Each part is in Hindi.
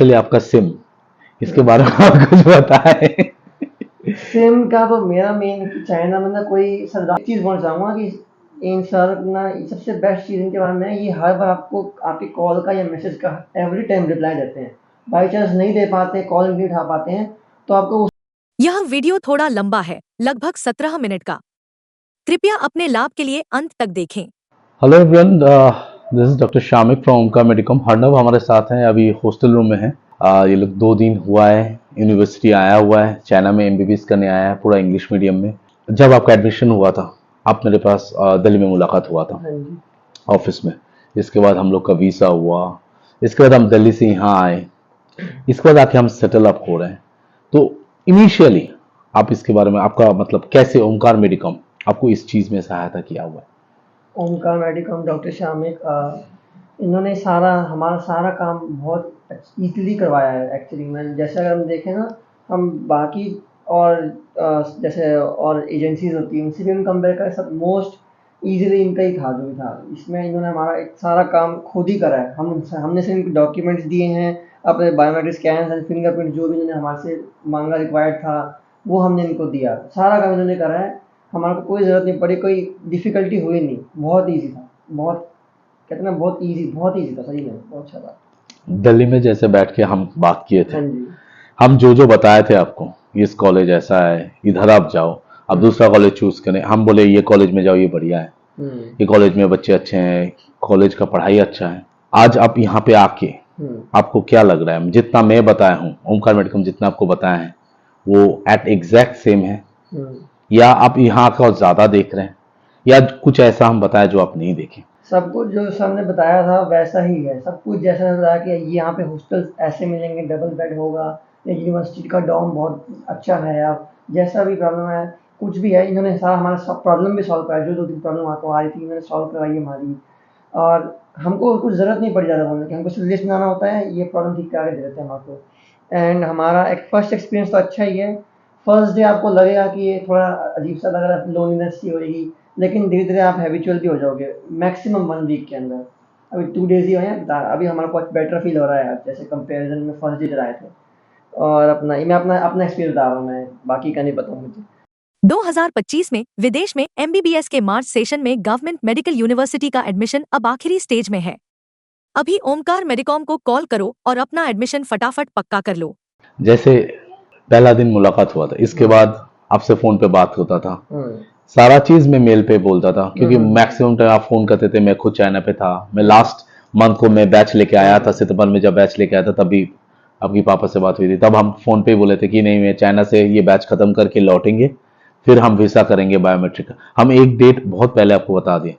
चलिए आपका सिम, इसके बारे में आप कुछ बताएं। सिम का तो मेरा मेन चाइना में ना कोई सरदार चीज़ बोलना चाहूँगा कि इन सर ना सबसे बेस्ट चीज़ इनके बारे में ये हर बार आपको आपकी कॉल का या मैसेज का एवरी टाइम रिप्लाई देते हैं। बाई चांस नहीं दे पाते, कॉल नहीं उठा पाते हैं तो आपको यह वीडियो थोड़ा लंबा है, लगभग 17 मिनट का। कृपया अपने लाभ के लिए अंत तक देखें। Hello everyone, this is doctor Shamik from Omkar Medicam. Harnav हमारे साथ हैं, अभी हॉस्टल रूम में हैं। ये लोग 2 दिन हुआ है, यूनिवर्सिटी आया हुआ है, चाइना में एमबीबीएस करने आया है, पूरा इंग्लिश मीडियम में। जब आपका एडमिशन हुआ था, आप मेरे पास दिल्ली में मुलाकात हुआ था हाँ जी ऑफिस में। इसके बाद हम लोग का वीसा हुआ, इसके बाद हम दिल्ली से यहाँ आए, इसके बाद आके हम सेटल अप हो रहे हैं। तो इनिशियली आप इसके बारे में, आपका मतलब कैसे ओमकार मेडिकम आपको इस चीज़ में सहायता किया हुआ है? ओमकार मेडिकम डॉक्टर शामिक इन्होंने हमारा सारा काम बहुत ईज़िली करवाया है एक्चुअली में। जैसे अगर हम देखें ना, हम बाकी और जैसे और एजेंसीज़ होती हैं उनसे भी हम कंपेयर करें, सब मोस्ट ईज़िली इनका ही था जो भी था। इसमें इन्होंने हमारा एक सारा काम खुद ही करा है। हमने सिर्फ इनको डॉक्यूमेंट्स दिए हैं, अपने बायोमेट्रिक स्कैन एंड फिंगरप्रिंट जो भी इन्होंने हमारे से मांगा, रिक्वायर्ड था, वो हमने इनको दिया। सारा काम इन्होंने करा है, हमारे को कोई ज़रूरत नहीं पड़ी, कोई डिफ़िकल्टी हुई नहीं, बहुत ईज़ी था। बहुत कहते हैं ना, बहुत ईज़ी था, सही में बहुत अच्छा था। दिल्ली में जैसे बैठ के हम बात किए थे, हाँ जी हम जो जो बताए थे आपको, इस कॉलेज ऐसा है, इधर आप जाओ, आप दूसरा कॉलेज चूज करें, हम बोले ये कॉलेज में जाओ, ये बढ़िया है, ये कॉलेज में बच्चे अच्छे हैं, कॉलेज का पढ़ाई अच्छा है। आज आप यहाँ पे आके आपको क्या लग रहा है? जितना मैं बताया हूँ, ओमकार मेडिकम जितना आपको बताया है वो एट एग्जैक्ट सेम है, या आप यहाँ का ज्यादा देख रहे हैं, या कुछ ऐसा हम बताया जो आप नहीं देखे? सब कुछ जो सर ने बताया था वैसा ही है, सब कुछ जैसा बताया कि यहाँ पे हॉस्टल्स ऐसे मिलेंगे, डबल बेड होगा, या यूनिवर्सिटी का डॉर्म बहुत अच्छा है। आप जैसा भी प्रॉब्लम है, कुछ भी है, इन्होंने सारा हमारा सब प्रॉब्लम भी सॉल्व कराया। जो 2 दिन प्रॉब्लम आपको आ रही थी, इन्होंने सॉल्व कराई हमारी। और हमको कुछ ज़रूरत नहीं पड़ी ज़्यादा बोलने की, हमको सिर्फ लिस्ट बनाना होता है, ये प्रॉब्लम ठीक करा के दे देते हैं हमको। एंड हमारा एक फर्स्ट एक्सपीरियंस तो अच्छा ही है। फर्स्ट डे आपको लगेगा कि ये थोड़ा अजीब सा लग रहा है, लोनलीनेस सी होगी, लेकिन धीरे धीरे आप हैबिचुअल भी हो जाओगे मैक्सिमम 1 वीक के अंदर। अभी 2 डेज ही हुए हैं, अभी हमारा कुछ बेटर फील हो रहा है आज, जैसे कंपेरिजन में फर्स्ट डे जब आए थे। और मैं अपना अपना एक्सपीरियंस बता रहा हूँ, मैं बाकी का नहीं पता मुझे। 2025 में विदेश में एमबीबीएस के मार्च सेशन में गवर्नमेंट मेडिकल यूनिवर्सिटी का एडमिशन अब आखिरी स्टेज में है। अभी ओमकार मेडिकॉम को कॉल करो और अपना एडमिशन फटाफट पक्का कर लो। जैसे पहला दिन मुलाकात हुआ था, इसके बाद आपसे फोन पे बात होता था, सारा चीज मैं मेल पे बोलता था, क्योंकि मैक्सिमम टाइम आप फोन करते थे। मैं खुद चाइना पे था, मैं लास्ट मंथ को मैं बैच लेके आया था, सितंबर में जब बैच लेके आया था तभी आपकी पापा से बात हुई थी। तब हम फोन पे बोले थे कि नहीं, मैं चाइना से ये बैच खत्म करके लौटेंगे, फिर हम वीसा करेंगे बायोमेट्रिक। हम एक डेट बहुत पहले आपको बता दिए,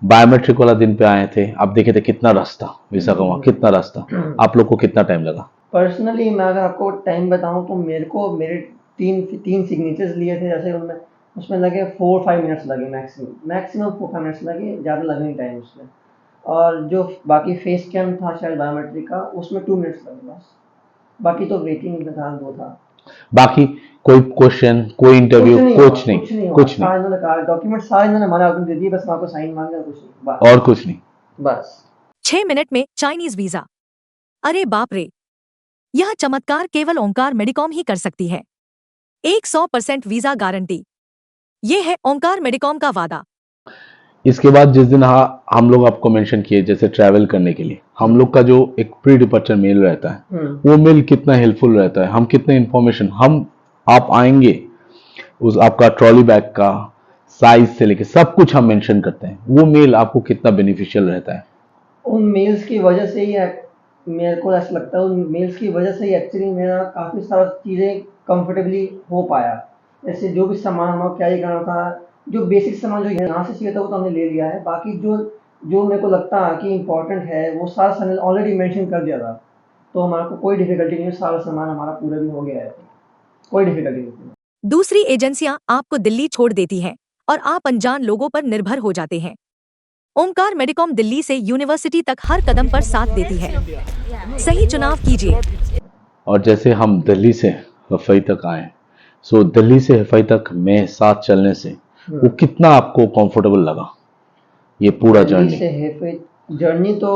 बायोमेट्रिक वाला दिन पे आए थे। आप देखे थे कितना रास्ता वीसा का, वहाँ कितना रास्ता, आप लोग को कितना टाइम लगा? पर्सनली मैं अगर आपको टाइम बताऊं तो मेरे तीन सिग्नेचर्स लिए थे, जैसे उनमें उसमें लगे 4-5 मिनट्स लगे, मैक्सिमम 4-5 मिनट्स लगे, ज़्यादा लगे नहीं टाइम उसमें। और जो बाकी फेस कैम था शायद बायोमेट्रिक का, उसमें 2 मिनट्स लगे बस। बाकी तो वेटिंग में था, वो था। बाकी कोई क्वेश्चन, कोई इंटरव्यू, कुछ नहीं, कुछ नहीं, सारे इन्होंने कहा, डॉक्यूमेंट सारे इन्होंने हमारे हाथ में दे दिए, बस मैं आपको साइन मांगे और कुछ नहीं, बस और कुछ नहीं। बस 6 मिनट में चाइनीज वीजा। अरे बाप रे, यह चमत्कार केवल ओमकार मेडिकॉम ही कर सकती है। 100% वीजा गारंटी, ये है ओमकार मेडिकॉम का वादा। इसके बाद जिस दिन हम लोग आपको मेंशन किए, जैसे ट्रैवल करने के लिए हम लोग का जो एक प्री डिपार्चर मेल रहता है, वो मेल कितना हेल्पफुल रहता है, हम कितने इंफॉर्मेशन, हम आप आएंगे उस आपका ट्रॉली बैग का साइज से लेके सब कुछ हम मेंशन करते हैं, वो मेल आपको कितना बेनिफिशियल रहता है। उन मेल्स की वजह से ही मेरे को ऐसा लगता है, उन मेल्स की वजह से ही एक्चुअली मेरा काफ़ी सारा चीज़ें कंफर्टेबली हो पाया। जैसे जो भी सामान हमें कैरी करना था, जो बेसिक सामान जो यहाँ से चाहिए था वो तो हमने ले लिया है, बाकी जो जो मेरे को लगता है कि इम्पोर्टेंट है वो सारा सामान ऑलरेडी मेंशन कर दिया था, तो हमारे को कोई डिफिकल्टी नहीं है, सारा सामान हमारा पूरा भी हो गया है, कोई डिफिकल्टी नहीं है। दूसरी एजेंसियां आपको दिल्ली छोड़ देती हैं और आप अनजान लोगों पर निर्भर हो जाते हैं। ओमकार मेडिकॉम दिल्ली से यूनिवर्सिटी तक हर कदम पर साथ देती है। सही चुनाव कीजिए। और जैसे हम दिल्ली से हफई तक आए, सो दिल्ली से हफई तक में साथ चलने से वो कितना आपको कंफर्टेबल लगा, ये पूरा दिल्ली जर्नी? से है फिर जर्नी तो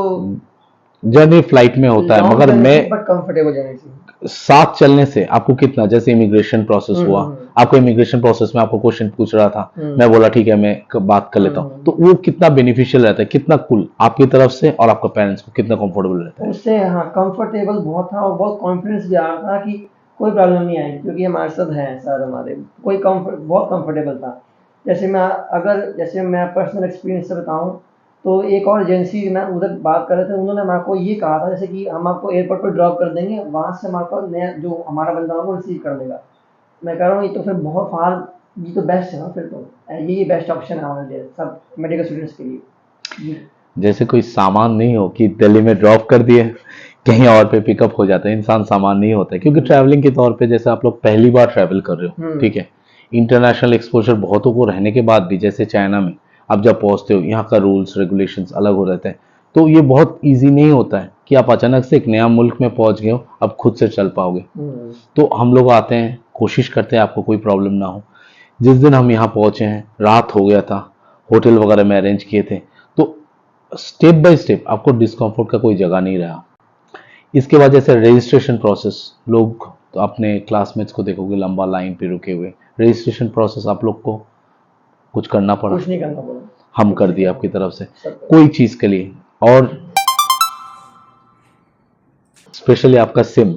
जर्नी फ्लाइट में होता है, मगर मैं बट कंफर्टेबल जाने चाहिए। साथ चलने से आपको कितना, जैसे इमिग्रेशन प्रोसेस हुआ, आपको इमिग्रेशन प्रोसेस में आपको क्वेश्चन पूछ रहा था, मैं बोला ठीक है मैं बात कर लेता हूँ, तो वो कितना बेनिफिशियल रहता है, कितना कुल आपकी तरफ से और आपका पेरेंट्स को कितना कंफर्टेबल रहता है। उससे हाँ कंफर्टेबल बहुत था और बहुत कॉन्फिडेंस भी आ रहा था कि कोई प्रॉब्लम नहीं आएगी, क्योंकि हमारे साथ हैं सर हमारे, कोई कंफर्ट बहुत कंफर्टेबल था। जैसे मैं पर्सनल एक्सपीरियंस से बताऊँ, तो एक और एजेंसी मैं उधर बात कर रहे थे, उन्होंने मेरे को ये कहा था जैसे कि हम आपको एयरपोर्ट पर ड्रॉप कर देंगे, वहाँ से हमारे पास नया जो हमारा बंदा होगा वो रिसीव कर लेगा। मैं कह रहा हूँ ये तो फिर बहुत फार, ये तो बेस्ट है ना, फिर तो ये बेस्ट ऑप्शन है हमारे लिए सब मेडिकल स्टूडेंट्स के लिए। जैसे कोई सामान नहीं हो कि दिल्ली में ड्रॉप कर दिए, कहीं और पे पिकअप हो जाता है, इंसान सामान नहीं होता है, क्योंकि ट्रैवलिंग के तौर पे जैसे आप लोग पहली बार ट्रैवल कर रहे हो, ठीक है, इंटरनेशनल एक्सपोजर बहुतों को रहने के बाद भी, जैसे चाइना में आप जब पहुंचते हो, यहाँ का रूल्स रेगुलेशंस अलग हो रहते हैं, तो ये बहुत ईजी नहीं होता है कि आप अचानक से एक नया मुल्क में पहुंच गए हो, अब खुद से चल पाओगे। तो हम लोग आते हैं, कोशिश करते हैं आपको कोई प्रॉब्लम ना हो। जिस दिन हम यहाँ पहुंचे हैं, रात हो गया था, होटल वगैरह में अरेंज किए थे, तो स्टेप बाय स्टेप आपको डिस्कम्फर्ट का कोई जगह नहीं रहा। इसके बाद जैसे रजिस्ट्रेशन प्रोसेस, लोग तो अपने क्लासमेट्स को देखोगे लंबा लाइन पे रुके हुए, रजिस्ट्रेशन प्रोसेस आप लोग को कुछ करना पड़ा? कुछ नहीं करना पड़ा, हम कर दिया आपकी तरफ से कोई चीज के लिए। और स्पेशली आपका सिम,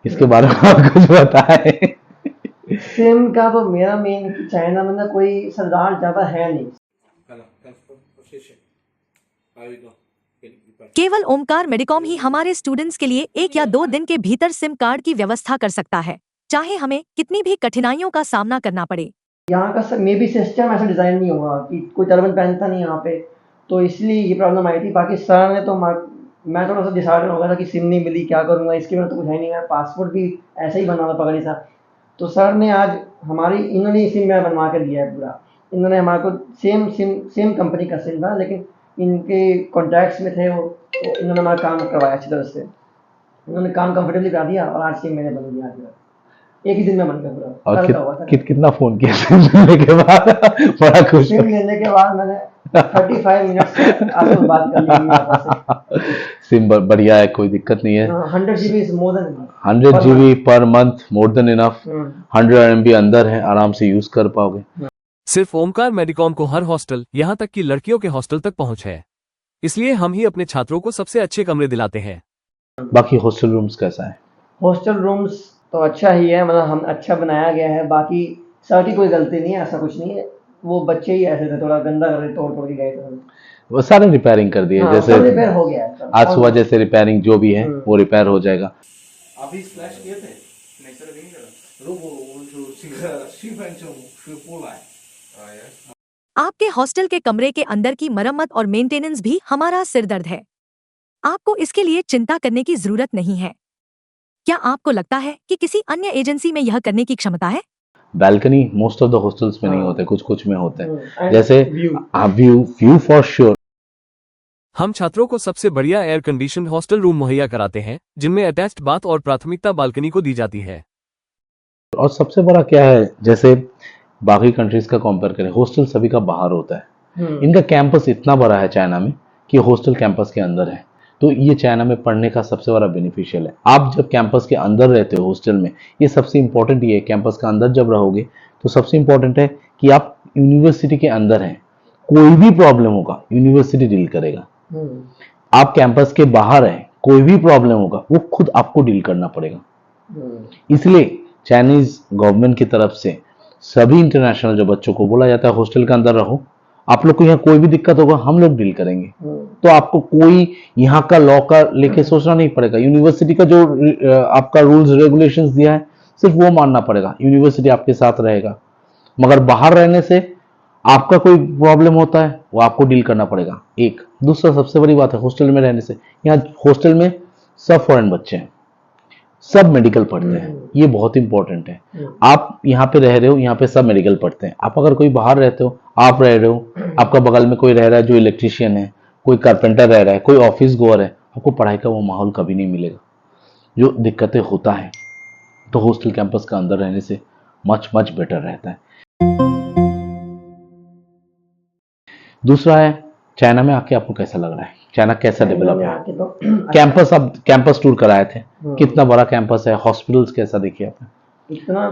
इसके बारे में आप कुछ बताएं। सिम का तो मेरा मेन चाइना में ना कोई सरदार ज्यादा है नहीं। केवल ओमकार मेडिकॉम ही हमारे स्टूडेंट्स के लिए 1 या 2 दिन के भीतर सिम कार्ड की व्यवस्था कर सकता है, चाहे हमें कितनी भी कठिनाइयों का सामना करना पड़े। यहाँ का मे बी सिस्टम ऐसा डिज़ाइन नहीं होगा कि कोई टर्बन पहनता नहीं यहाँ पे, तो इसलिए ये प्रॉब्लम आई थी। बाकी सर ने तो मैं थोड़ा सा डिसहार्टन हो गया था कि सिम नहीं मिली, क्या करूँगा, इसके बिना तो कुछ है नहीं, मेरा पासपोर्ट भी ऐसे ही बना था पगड़ी सा। तो सर ने आज इन्होंने सिम मेरा बनवा के दिया है पूरा। इन्होंने हमारे को सेम कंपनी का सिम था, लेकिन इनके कॉन्टैक्ट्स में थे वो, तो इन्होंने हमारा काम करवाया अच्छी तरह से। इन्होंने काम कंफर्टेबली करा दिया और आज सिम मैंने बन दिया आज एक ही दिन में बन गया पूरा। और कल का हुआ था। कितना फोन किया सिम लेने के बाद? बड़ा खुश सिम लेने के बाद मैंने 35 मिनट्स से आपसे बात कर ली मेरे पास। सिम बढ़िया है, कोई दिक्कत नहीं है। 100 GB is more than 100 GB per month, more than enough. 100 MB अंदर है, आराम से यूज कर पाओगे। सिर्फ ओमकार मेडिकॉम को हर हॉस्टल, यहाँ तक कि लड़कियों के हॉस्टल तक पहुँच है, इसलिए हम ही अपने छात्रों को सबसे अच्छे कमरे दिलाते हैं। बाकी हॉस्टल रूम्स कैसा है? हॉस्टल रूम्स तो अच्छा ही है, मतलब हम अच्छा बनाया गया है। बाकी सर की कोई गलती नहीं है, ऐसा कुछ नहीं है, वो बच्चे ही ऐसे थे, थोड़ा गंदा कर रहे, तोड़ के गए थे। वो सारे रिपेयरिंग कर दिए। हाँ, जैसे रिपेयर हो गया है आज सुबह जैसे रिपेयरिंग जो भी है वो रिपेयर हो जाएगा। अभी स्प्लैश किए थे没事的给你了如果我就这个兴奋就学不来 आपके हॉस्टल के कमरे के अंदर की मरम्मत और मेंटेनेंस भी हमारा सिरदर्द है। आपको इसके लिए चिंता करने की जरूरत नहीं है। क्या आपको लगता है कि किसी अन्य एजेंसी में यह करने की क्षमता है? Balcony most of the hostels में नहीं होते, कुछ में होते हैं। And जैसे व्यू फॉर श्योर। हम छात्रों को सबसे बढ़िया एयर कंडीशन हॉस्टल रूम मुहैया कराते हैं, जिनमें अटैच्ड बाथ और प्राथमिकता बालकनी को दी जाती है। और सबसे बड़ा क्या है, जैसे बाकी कंट्रीज का कंपेयर करें, हॉस्टल सभी का बाहर होता है। इनका कैंपस इतना बड़ा है चाइना में कि हॉस्टल कैंपस के अंदर है, तो ये चाइना में पढ़ने का सबसे बड़ा बेनिफिशियल है। आप जब कैंपस के अंदर रहते हो हॉस्टल में, ये सबसे इंपॉर्टेंट ये है, कैंपस के अंदर जब रहोगे तो सबसे इंपॉर्टेंट है कि आप यूनिवर्सिटी के अंदर हैं, कोई भी प्रॉब्लम होगा यूनिवर्सिटी डील करेगा। आप कैंपस के बाहर हैं, कोई भी प्रॉब्लम होगा वो खुद आपको डील करना पड़ेगा। इसलिए चाइनीज गवर्नमेंट की तरफ से सभी इंटरनेशनल जो बच्चों को बोला जाता है हॉस्टल के अंदर रहो, आप लोग को यहाँ कोई भी दिक्कत होगा हम लोग डील करेंगे। तो आपको कोई यहाँ का लॉ का लेके सोचना नहीं पड़ेगा। यूनिवर्सिटी का जो आपका रूल्स रेगुलेशंस दिया है सिर्फ वो मानना पड़ेगा, यूनिवर्सिटी आपके साथ रहेगा। मगर बाहर रहने से आपका कोई प्रॉब्लम होता है वो आपको डील करना पड़ेगा। एक दूसरा सबसे बड़ी बात है हॉस्टल में रहने से, यहाँ हॉस्टल में सब फॉरेन बच्चे हैं, सब मेडिकल पढ़ते हैं, ये बहुत इंपॉर्टेंट है। आप यहाँ पे रह रहे हो, यहाँ पे सब मेडिकल पढ़ते हैं। आप अगर कोई बाहर रहते हो, आप रह रहे हो, आपका बगल में कोई रह रहा है जो इलेक्ट्रिशियन है, कोई कारपेंटर रह रहा है, कोई ऑफिस गोअर है, आपको पढ़ाई का वो माहौल कभी नहीं मिलेगा। जो दिक्कतें होता है तो हॉस्टल कैंपस का अंदर रहने से मच बेटर रहता है। दूसरा है चाइना में आके आपको कैसा लग रहा है? चाइना कैसा चाइना डेवलप में है? आके तो कैंपस, अब कैंपस टूर कराए थे, हम्म। कितना बड़ा कैंपस है? हॉस्पिटल्स कैसा देखिए आपने? इतना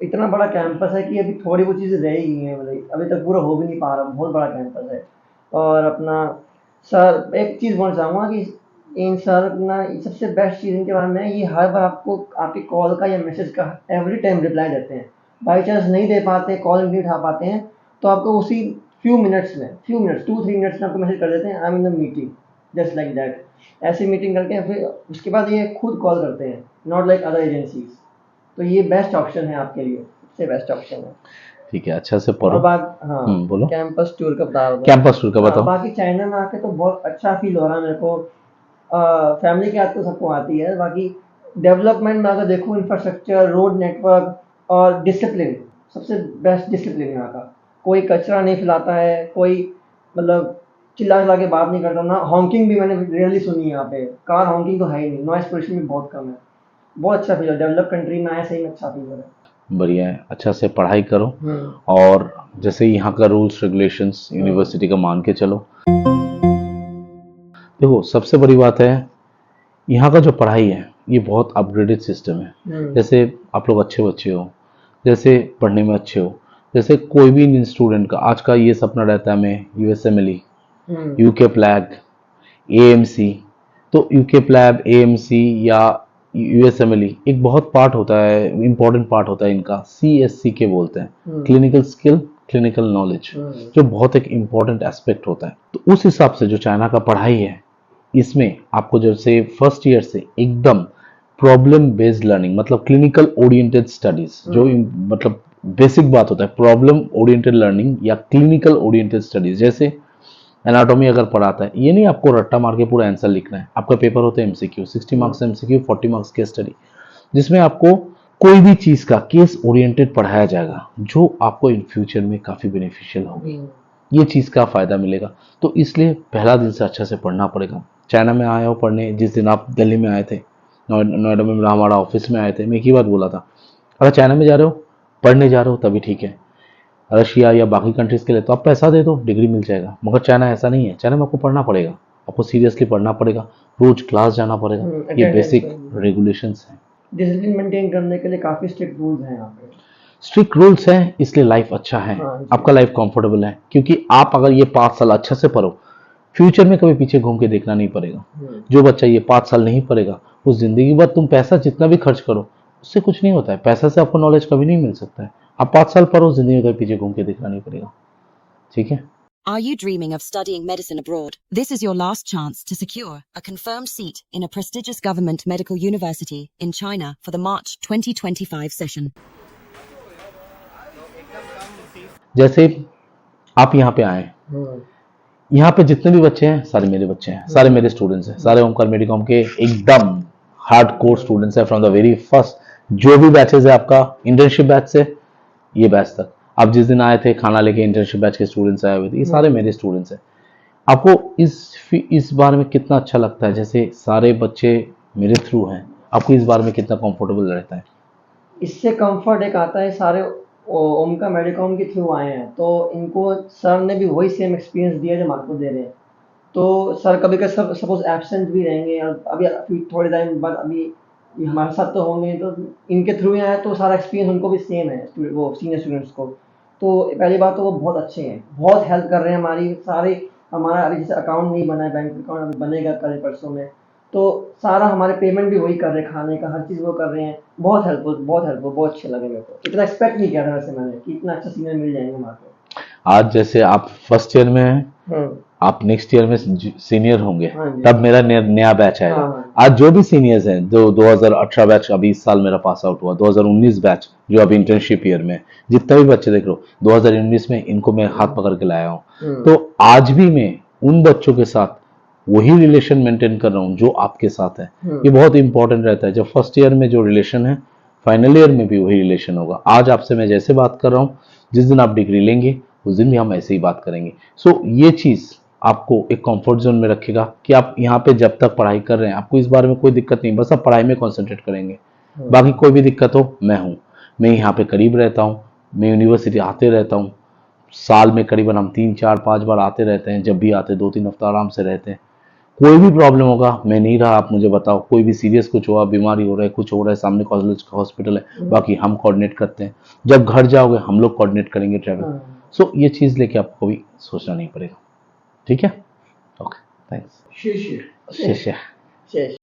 इतना बड़ा कैंपस है कि अभी थोड़ी बहुत चीज़ें रह ही गई हैं, मतलब अभी तक पूरा हो भी नहीं पा रहा, बहुत बड़ा कैंपस है। और अपना सर एक चीज़ बोलना चाहूँगा कि इन सर अपना सबसे बेस्ट चीज़ इनके बारे में है, ये हर बार आपको आपकी कॉल का या मैसेज का एवरी टाइम रिप्लाई देते हैं। बाई चांस नहीं दे पाते, कॉल नहीं उठा पाते हैं, तो आपको उसी फ्यू मिनट्स 2-3 मिनट्स में आपको मैसेज कर देते हैं, I am in the meeting, just like that. ऐसी मीटिंग करके फिर उसके बाद ये खुद कॉल करते हैं, नॉट लाइक अदर एजेंसीज। तो ये बेस्ट ऑप्शन है आपके लिए, सबसे बेस्ट ऑप्शन है। ठीक है, अच्छा से और पढ़ो। बात हाँ बोलो। कैंपस टूर का बता रहा था। कैंपस टूर का हाँ, बताओ। बाकी चाइना में आके तो बहुत अच्छा फील हो रहा है मेरे को। फैमिली की याद तो सबको आती है, बाकी डेवलपमेंट में अगर देखो, इंफ्रास्ट्रक्चर, रोड नेटवर्क और डिसिप्लिन, सबसे बेस्ट डिसिप्लिन यहाँ का। कोई कचरा नहीं फैलाता है, कोई मतलब चिल्ला चिल्ला के बात नहीं करता ना। हॉकिंग भी मैंने रेयरली सुनी है यहाँ पे, कार हॉकिंग तो है ही नहीं, नॉइस पोल्यूशन भी बहुत कम है। बहुत अच्छा फील है, डेवलप कंट्री में आया सही में अच्छा फील हो रहा है। बढ़िया है, अच्छा से पढ़ाई करो और जैसे यहाँ का रूल्स रेगुलेशंस यूनिवर्सिटी का मान के चलो। देखो सबसे बड़ी बात है, यहाँ का जो पढ़ाई है ये बहुत अपग्रेडेड सिस्टम है। जैसे आप लोग अच्छे बच्चे हो, जैसे पढ़ने में अच्छे हो, जैसे कोई भी इंडियन स्टूडेंट का आज का ये सपना रहता है मैं यूएसएमएलई, यूके प्लैग, एएमसी। तो यूके प्लैब, एएमसी या यूएसएमएलई एक बहुत पार्ट होता है, इंपॉर्टेंट पार्ट होता है इनका, सीएससी के बोलते हैं, क्लिनिकल स्किल, क्लिनिकल नॉलेज, जो बहुत एक इम्पॉर्टेंट एस्पेक्ट होता है। तो उस हिसाब से जो चाइना का पढ़ाई है, इसमें आपको जैसे फर्स्ट ईयर से एकदम प्रॉब्लम बेस्ड लर्निंग, मतलब क्लिनिकल ओरिएंटेड स्टडीज, जो मतलब बेसिक बात होता है, प्रॉब्लम ओरिएंटेड लर्निंग या क्लिनिकल ओरिएंटेड स्टडीज। जैसे एनाटॉमी अगर पढ़ाता है, ये नहीं आपको रट्टा मार के पूरा आंसर लिखना है। आपका पेपर होता है MCQ, 60 marks MCQ, 40 marks case study, जिसमें आपको कोई भी चीज का केस ओरिएंटेड पढ़ाया जाएगा, जो आपको इन फ्यूचर में काफी बेनिफिशियल होगी। ये चीज का फायदा मिलेगा। तो इसलिए पहला दिन से अच्छा से पढ़ना पड़ेगा। चाइना में आए हो पढ़ने, जिस दिन आप दिल्ली में आए थे, नोएडा में हमारा ऑफिस में आए थे, मैं एक ही बात बोला था, अगर चाइना में जा रहे हो, पढ़ने जा रहे हो तभी ठीक है। रशिया या बाकी कंट्रीज के लिए तो आप पैसा दे दो, डिग्री मिल जाएगा। मगर चाइना ऐसा नहीं है, चाइना में आपको पढ़ना पड़ेगा, आपको सीरियसली पढ़ना पड़ेगा, रोज क्लास जाना पड़ेगा। ये बेसिक रेगुलेशंस हैं। डिसिप्लिन मेंटेन करने के लिए काफी स्ट्रिक्ट रूल्स हैं यहाँ पे। स्ट्रिक्ट रूल्स हैं, इसलिए लाइफ अच्छा है, आपका लाइफ कंफर्टेबल है, क्योंकि आप अगर ये 5 साल अच्छा से पढ़ो, फ्यूचर में कभी पीछे घूम के देखना नहीं पड़ेगा। जो बच्चा ये 5 साल नहीं पढ़ेगा, उस जिंदगी भर तुम पैसा जितना भी खर्च करो, उससे कुछ नहीं होता है। पैसा से आपको नॉलेज कभी नहीं मिल सकता है। आप 5 साल पढ़ो, जिंदगी में कभी पीछे घूम के देखना नहीं पड़ेगा। ठीक है। Are you dreaming of studying medicine abroad? This is your last chance to secure a confirmed seat in a prestigious government medical university in China for the March 2025 session. जैसे आप यहाँ पे आए, यहाँ पे जितने भी बच्चे हैं सारे मेरे बच्चे हैं, सारे मेरे स्टूडेंट्स हैं, सारे ओमकार मेडिकॉम के एकदम हार्ड कोर स्टूडेंट्स हैं फ्रॉम द वेरी फर्स्ट। जो भी बैचेज है आपका, इंटर्नशिप बैच से ये बैच तक, आप जिस दिन आए थे खाना लेके, इंटर्नशिप बैच के स्टूडेंट्स आए हुए थे, ये सारे मेरे स्टूडेंट्स हैं। आपको इस बारे में कितना अच्छा लगता है, जैसे सारे बच्चे मेरे थ्रू हैं, आपको इस बारे में कितना कंफर्टेबल रहता है? इससे कंफर्ट एक आता है, सारे ओमका मेडिकॉम के थ्रू आए हैं, तो इनको सर ने भी वही सेम एक्सपीरियंस दिया जो मार्को दे रहे हैं। तो सर कभी कभी सपोज एब्सेंट भी रहेंगे, और अभी थोड़े टाइम बाद अभी ये हमारे साथ तो होंगे, तो इनके थ्रू ही आए, तो सारा एक्सपीरियंस उनको भी सेम है, वो सीनियर स्टूडेंट्स को। तो पहली बात तो वो बहुत अच्छे हैं, बहुत हेल्प कर रहे हैं हमारी सारे। हमारा अभी जैसे अकाउंट नहीं बना है, बैंक अकाउंट अभी बनेगा कल परसों में, तो सारा हमारे पेमेंट भी वही कर रहे हैं, खाने का हर चीज़ वो कर रहे हैं। बहुत हेल्पफुल, बहुत अच्छे लगे मेरे को। इतना एक्सपेक्ट नहीं किया था वैसे मैंने कि इतना अच्छा सीनियर मिल जाएंगे हमारे को। आज जैसे आप फर्स्ट ईयर में हैं, आप नेक्स्ट ईयर में सीनियर होंगे, तब मेरा नया बैच आएगा। आज जो भी सीनियर्स हैं, जो 2018 बैच अभी इस साल मेरा पास आउट हुआ, 2019 बैच जो अभी इंटर्नशिप ईयर में, जितने भी बच्चे देख लो 2019 में, इनको मैं हाथ पकड़ के लाया हूँ। तो आज भी मैं उन बच्चों के साथ वही रिलेशन मेंटेन कर रहा हूँ जो आपके साथ है। ये बहुत इंपॉर्टेंट रहता है। जब फर्स्ट ईयर में जो रिलेशन है, फाइनल ईयर में भी वही रिलेशन होगा। आज आपसे मैं जैसे बात कर रहा हूँ, जिस दिन आप डिग्री लेंगे उस दिन भी हम ऐसे ही बात करेंगे। सो ये चीज़ आपको एक कंफर्ट जोन में रखेगा कि आप यहाँ पे जब तक पढ़ाई कर रहे हैं, आपको इस बारे में कोई दिक्कत नहीं, बस आप पढ़ाई में कॉन्सेंट्रेट करेंगे। बाकी कोई भी दिक्कत हो, मैं हूँ, मैं यहाँ पे करीब रहता हूँ, मैं यूनिवर्सिटी आते रहता हूँ, साल में करीबन हम 3 4 5 बार आते रहते हैं, जब भी आते 2 3 हफ्ता आराम से रहते हैं। कोई भी प्रॉब्लम होगा, मैं नहीं रहा, आप मुझे बताओ, कोई भी सीरियस कुछ हुआ, बीमारी हो रहा है, कुछ हो रहा है, सामने कॉलेज हॉस्पिटल है, बाकी हम कोऑर्डिनेट करते हैं। जब घर जाओगे हम लोग कोऑर्डिनेट करेंगे ट्रैवल। सो ये चीज़ लेके आपको भी सोचना नहीं पड़ेगा, ठीक है? Okay, thanks. शेष शेष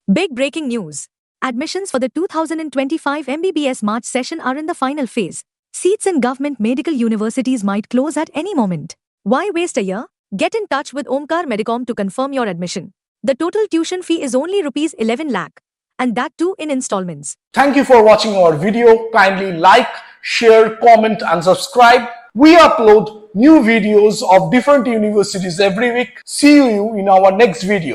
Big breaking news. Admissions for the 2025 MBBS March session are in the final phase. Seats in government medical universities might close at any moment. Why waste a year? Get in touch with Omkar Medicom to confirm your admission. The total tuition fee is only rupees 11 lakh, and that too in installments. Thank you for watching our video. Kindly like, share, comment and subscribe. We upload new videos of different universities every week. See you in our next video.